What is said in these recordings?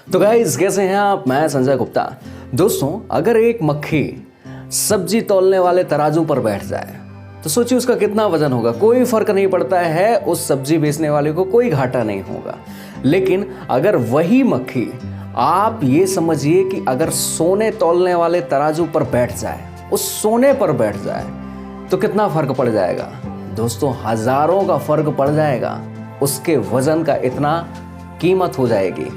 तो गाइस कैसे हैं आप। मैं संजय गुप्ता। दोस्तों अगर एक मक्खी सब्जी तौलने वाले तराजू पर बैठ जाए तो सोचिए उसका कितना वजन होगा। कोई फर्क नहीं पड़ता है, उस सब्जी बेचने वाले को कोई घाटा नहीं होगा। लेकिन अगर वही मक्खी, आप ये समझिए कि अगर सोने तौलने वाले तराजू पर बैठ जाए, उस सोने पर बैठ जाए तो कितना फर्क पड़ जाएगा। दोस्तों हजारों का फर्क पड़ जाएगा, उसके वजन का इतना कीमत हो जाएगी।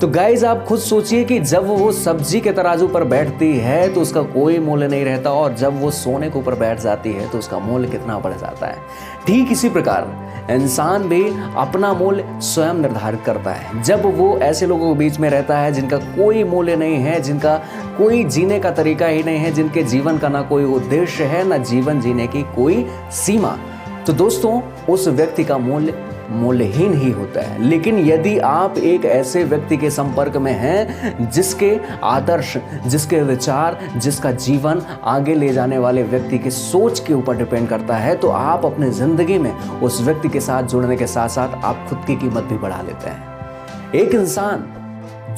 तो गाइज आप खुद सोचिए कि जब वो सब्जी के तराजू पर बैठती है तो उसका कोई मूल्य नहीं रहता, और जब वो सोने के ऊपर बैठ जाती है तो उसका मूल्य कितना बढ़ जाता है। ठीक इसी प्रकार इंसान भी अपना मूल्य स्वयं निर्धारित करता है। जब वो ऐसे लोगों के बीच में रहता है जिनका कोई मूल्य नहीं है, जिनका कोई जीने का तरीका ही नहीं है, जिनके जीवन का ना कोई उद्देश्य है, ना जीवन जीने की कोई सीमा, तो दोस्तों उस व्यक्ति का मूल्य मूल्यहीन ही होता है। लेकिन यदि आप एक ऐसे व्यक्ति के संपर्क में हैं जिसके आदर्श, जिसके विचार, जिसका जीवन आगे ले जाने वाले व्यक्ति के सोच के ऊपर डिपेंड करता है, तो आप अपने जिंदगी में उस व्यक्ति के साथ जुड़ने के साथ साथ आप खुद की कीमत भी बढ़ा लेते हैं। एक इंसान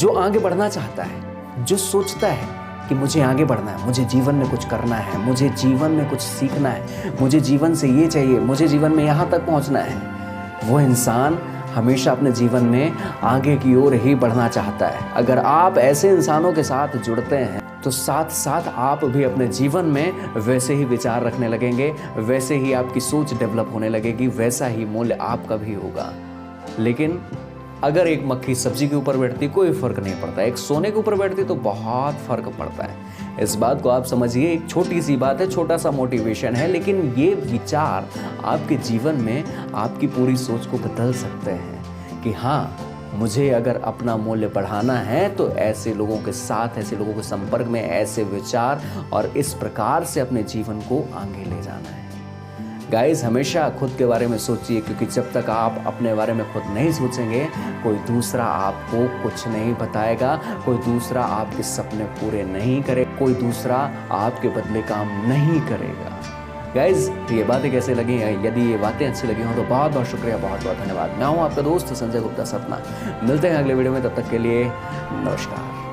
जो आगे बढ़ना चाहता है, जो सोचता है कि मुझे आगे बढ़ना है, मुझे जीवन में कुछ करना है, मुझे जीवन में कुछ सीखना है, मुझे जीवन से ये चाहिए, मुझे जीवन में यहाँ तक पहुँचना है, वो इंसान हमेशा अपने जीवन में आगे की ओर ही बढ़ना चाहता है। अगर आप ऐसे इंसानों के साथ जुड़ते हैं तो साथ साथ आप भी अपने जीवन में वैसे ही विचार रखने लगेंगे, वैसे ही आपकी सोच डेवलप होने लगेगी, वैसा ही मूल्य आपका भी होगा। लेकिन अगर एक मक्खी सब्जी के ऊपर बैठती कोई फर्क नहीं पड़ता, एक सोने के ऊपर बैठती तो बहुत फर्क पड़ता है। इस बात को आप समझिए। एक छोटी सी बात है, छोटा सा मोटिवेशन है, लेकिन ये विचार आपके जीवन में आपकी पूरी सोच को बदल सकते हैं कि हाँ, मुझे अगर अपना मूल्य बढ़ाना है तो ऐसे लोगों के साथ, ऐसे लोगों के संपर्क में, ऐसे विचार और इस प्रकार से अपने जीवन को आगे ले जाना है। गाइस हमेशा खुद के बारे में सोचिए, क्योंकि जब तक आप अपने बारे में खुद नहीं सोचेंगे, कोई दूसरा आपको कुछ नहीं बताएगा, कोई दूसरा आपके सपने पूरे नहीं करेगा, कोई दूसरा आपके बदले काम नहीं करेगा। गाइस ये बातें कैसे लगी हैं? यदि ये बातें अच्छी लगी हों तो बहुत बहुत शुक्रिया, बहुत बहुत धन्यवाद। मैं हूँ आपका दोस्त संजय गुप्ता सपना। मिलते हैं अगले वीडियो में, तब तक के लिए नमस्कार।